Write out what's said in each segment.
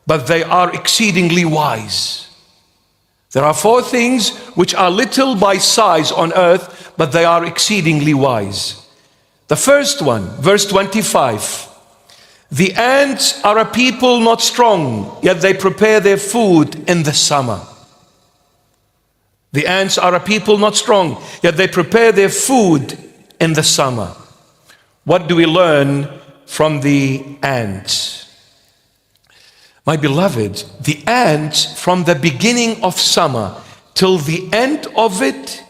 but they are exceedingly wise. There are 4 things which are little by size on earth, but they are exceedingly wise. The first one, verse 25. The ants are a people not strong, yet they prepare their food in the summer. The ants are a people not strong, yet they prepare their food in the summer. What do we learn from the ants? My beloved, the ants, from the beginning of summer till the end of it,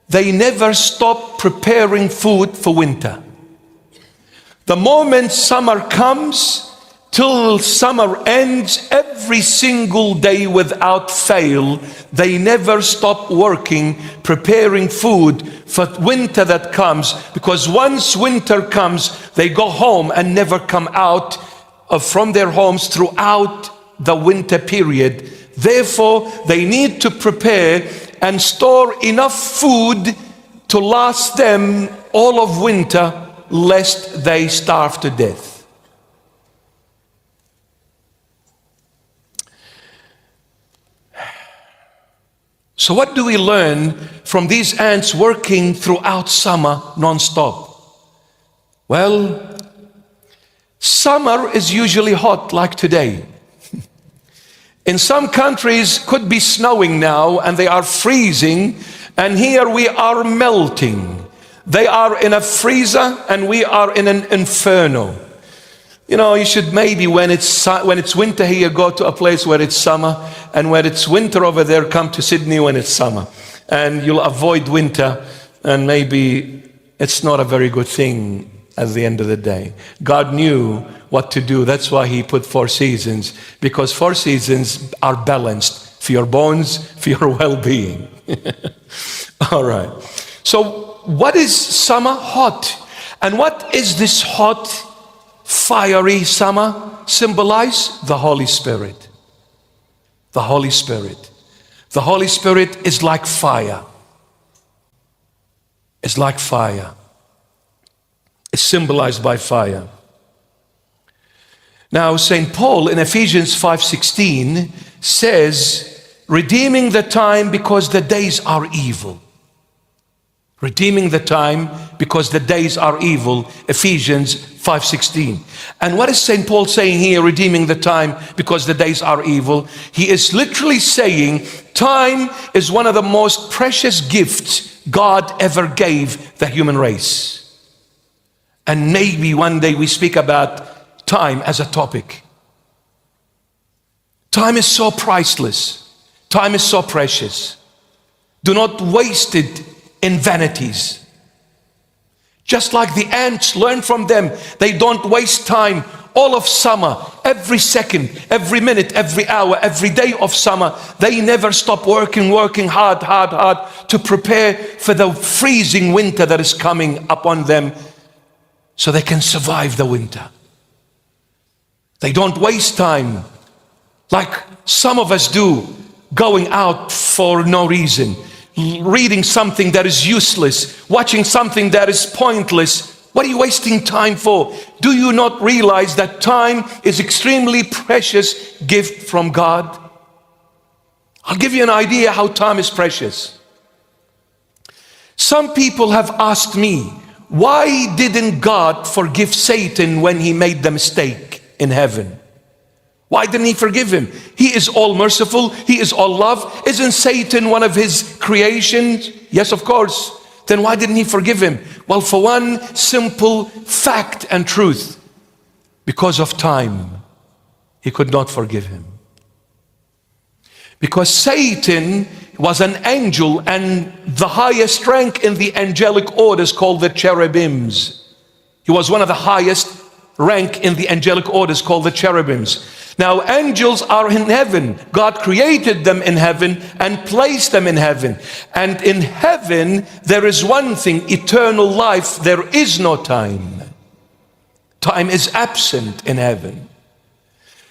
they never stop preparing food for winter. The moment summer comes till summer ends, every single day without fail, they never stop working, preparing food for winter that comes, because once winter comes, they go home and never come out from their homes throughout the winter period. Therefore, they need to prepare and store enough food to last them all of winter, lest they starve to death. So what do we learn from these ants working throughout summer non-stop? Well, summer is usually hot like today. In some countries could be snowing now and they are freezing, and here we are melting. They are in a freezer and we are in an inferno. You know, you should maybe when it's winter here, go to a place where it's summer, and when it's winter over there, come to Sydney when it's summer. And you'll avoid winter, and maybe it's not a very good thing at the end of the day. God knew what to do. That's why he put 4 seasons, because 4 seasons are balanced for your bones, for your well-being. All right. So what is summer? Hot. And what is this hot, fiery summer symbolize? The Holy Spirit. The Holy Spirit. The Holy Spirit is like fire. It's like fire. It's symbolized by fire. Now, St. Paul in Ephesians 5:16 says, redeeming the time because the days are evil. Redeeming the time because the days are evil, Ephesians 5:16. And what is St. Paul saying here, redeeming the time because the days are evil? He is literally saying time is one of the most precious gifts God ever gave the human race. And maybe one day we speak about time as a topic. Time is so priceless. Time is so precious. Do not waste it in vanities. Just like the ants, learn from them. They don't waste time. All of summer, every second, every minute, every hour, every day of summer, they never stop working hard to prepare for the freezing winter that is coming upon them, so they can survive the winter. They don't waste time like some of us do, going out for no reason, reading something that is useless, watching something that is pointless. What are you wasting time for? Do you not realize that time is extremely precious gift from God? I'll give you an idea how time is precious. Some people have asked me, why didn't God forgive Satan when he made the mistake in heaven? Why didn't he forgive him? He is all merciful. He is all love. Isn't Satan one of his creations? Yes, of course. Then why didn't he forgive him? Well, for one simple fact and truth. Because of time, he could not forgive him. Because Satan was an angel, and the highest rank in the angelic order is called the cherubims. He was one of the highest rank in the angelic orders called the cherubims. Now, angels are in heaven. God created them in heaven and placed them in heaven. And in heaven, there is one thing, eternal life. There is no time. Time is absent in heaven.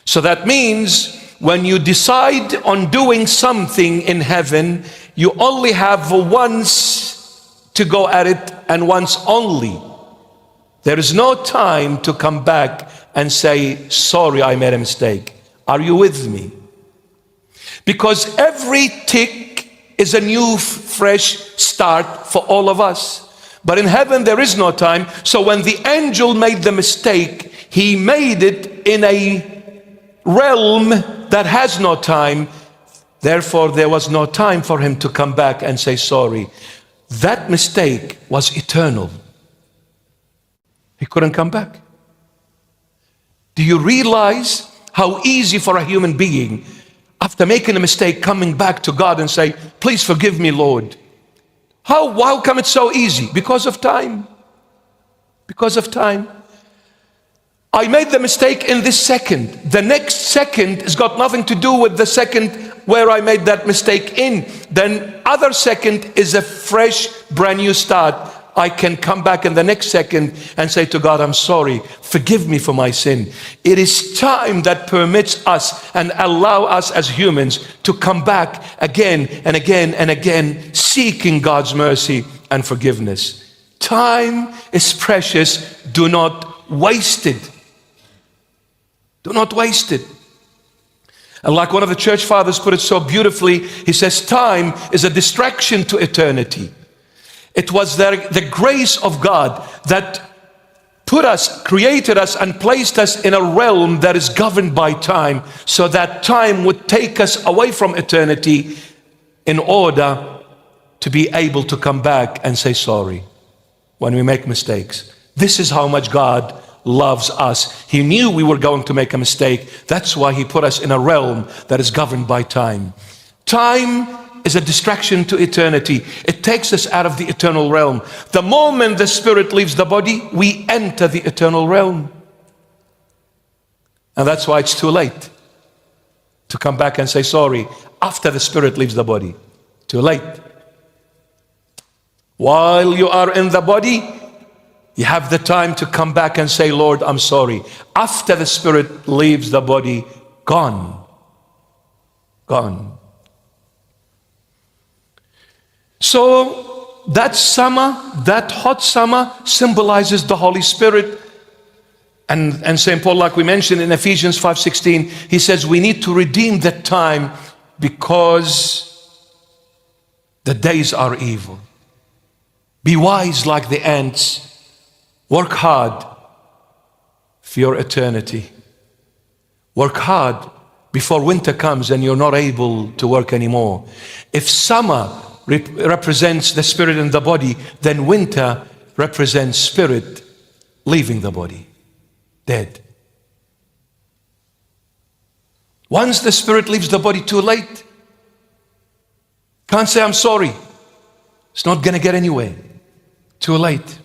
So that means when you decide on doing something in heaven, you only have once to go at it, and once only. There is no time to come back and say, sorry, I made a mistake. Are you with me? Because every tick is a new, fresh start for all of us. But in heaven there is no time. So when the angel made the mistake, he made it in a realm that has no time. Therefore there was no time for him to come back and say sorry. That mistake was eternal. He couldn't come back. Do you realize how easy for a human being, after making a mistake, coming back to God and say, please forgive me, Lord? How come it's so easy? Because of time. Because of time. I made the mistake in this second. The next second has got nothing to do with the second where I made that mistake in. Then other second is a fresh, brand new start. I can come back in the next second and say to God, I'm sorry, forgive me for my sin. It is time that permits us and allow us as humans to come back again and again and again, seeking God's mercy and forgiveness. Time is precious. Do not waste it. Do not waste it. And like one of the church fathers put it so beautifully, he says, time is a distraction to eternity. It was the grace of God that put us, created us, and placed us in a realm that is governed by time, so that time would take us away from eternity in order to be able to come back and say sorry when we make mistakes. This is how much God loves us. He knew we were going to make a mistake. That's why he put us in a realm that is governed by time. Time is a distraction to eternity. It takes us out of the eternal realm. The moment the spirit leaves the body, we enter the eternal realm. And that's why it's too late to come back and say sorry after the spirit leaves the body. Too late. While you are in the body, you have the time to come back and say, Lord, I'm sorry. After the spirit leaves the body, gone. Gone. So that summer, that hot summer, symbolizes the Holy Spirit. And St. Paul, like we mentioned in Ephesians 5:16, he says we need to redeem that time because the days are evil. Be wise like the ants. Work hard for your eternity. Work hard before winter comes and you're not able to work anymore. If summer represents the spirit in the body, then winter represents spirit leaving the body, dead. Once the spirit leaves the body, too late. Can't say I'm sorry. It's not going to get anywhere. Too late.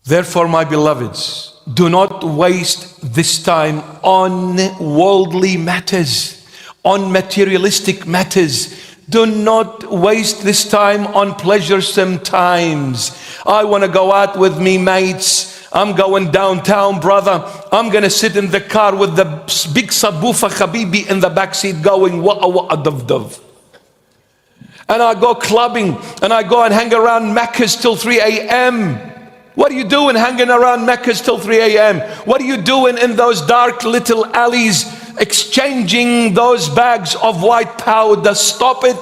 Therefore, my beloveds, do not waste this time on worldly matters, on materialistic matters. Do not waste this time on pleasuresome times. I want to go out with me mates. I'm going downtown, brother. I'm going to sit in the car with the big saboofa habibi in the back seat going wa'a wa'a dov dov. And I go clubbing and I go and hang around Macca's till 3 a.m. What are you doing hanging around Macca's till 3 a.m.? What are you doing in those dark little alleys exchanging those bags of white powder? Stop it.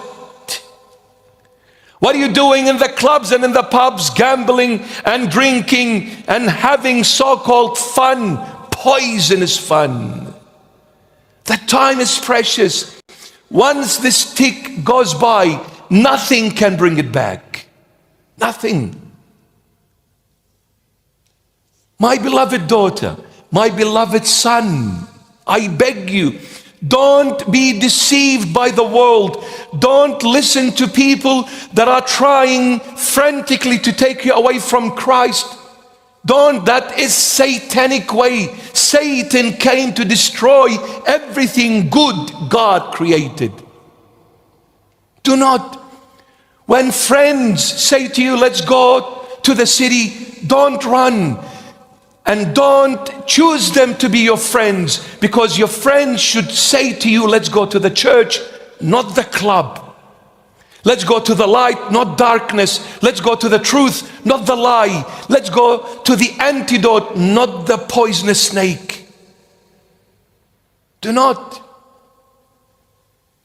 What are you doing in the clubs and in the pubs, gambling and drinking and having so-called fun, poisonous fun? That time is precious. Once this tick goes by, nothing can bring it back. Nothing. My beloved daughter, my beloved son, I beg you, don't be deceived by the world. Don't listen to people that are trying frantically to take you away from Christ. Don't. That is satanic way. Satan came to destroy everything good God created. Do not. When friends say to you, let's go to the city, don't run. And don't choose them to be your friends, because your friends should say to you, let's go to the church, not the club. Let's go to the light, not darkness. Let's go to the truth, not the lie. Let's go to the antidote, not the poisonous snake. Do not.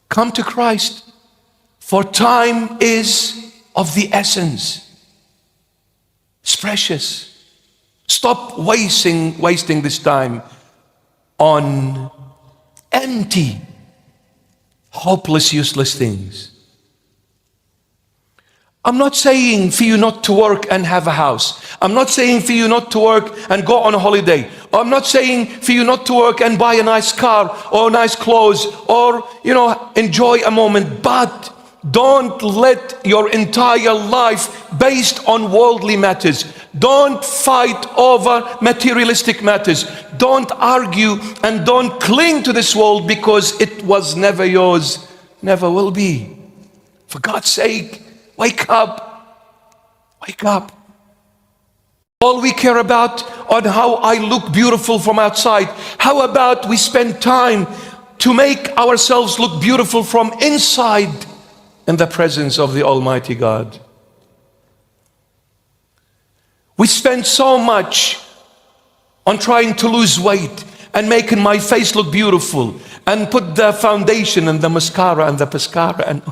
Come to Christ, for time is of the essence. It's precious. Stop wasting this time on empty, hopeless, useless things. I'm not saying for you not to work and have a house. I'm not saying for you not to work and go on a holiday. I'm not saying for you not to work and buy a nice car or nice clothes or, enjoy a moment. But don't let your entire life based on worldly matters. Don't fight over materialistic matters. Don't argue and don't cling to this world because it was never yours, never will be. For God's sake, wake up. Wake up. All we care about on how I look beautiful from outside. How about we spend time to make ourselves look beautiful from inside in the presence of the Almighty God? We spend so much on trying to lose weight and making my face look beautiful and put the foundation and the mascara and the pescara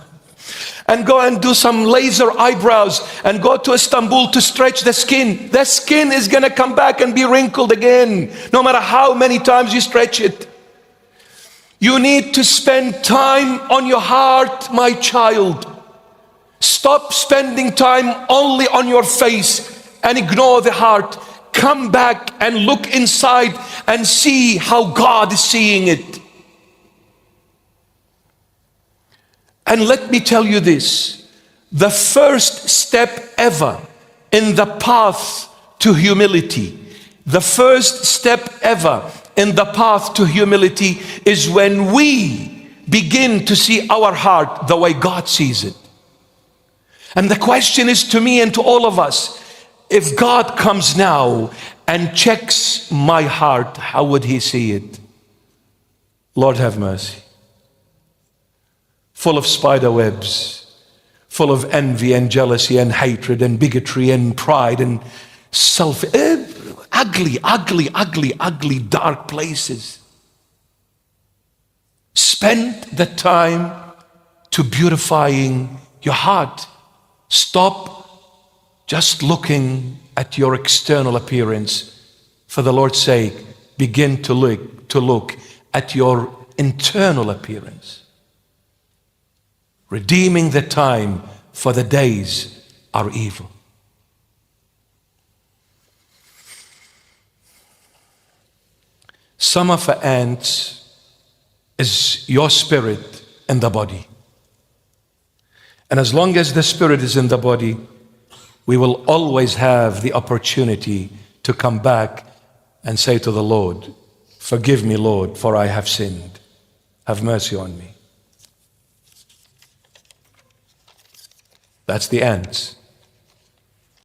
and go and do some laser eyebrows and go to Istanbul to stretch the skin. The skin is going to come back and be wrinkled again, no matter how many times you stretch it. You need to spend time on your heart, my child. Stop spending time only on your face and ignore the heart. Come back and look inside and see how God is seeing it. And let me tell you this, the first step ever in the path to humility, the first step ever in the path to humility is when we begin to see our heart the way God sees it. And the question is to me and to all of us, if God comes now and checks my heart, how would He see it? Lord, have mercy. Full of spider webs, full of envy and jealousy and hatred and bigotry and pride and ugly, dark places. Spend the time to beautifying your heart. Stop just looking at your external appearance. For the Lord's sake, begin to look at your internal appearance. Redeeming the time, for the days are evil. Summer for ants is your spirit in the body. And as long as the spirit is in the body, we will always have the opportunity to come back and say to the Lord, forgive me, Lord, for I have sinned. Have mercy on me. That's the ants.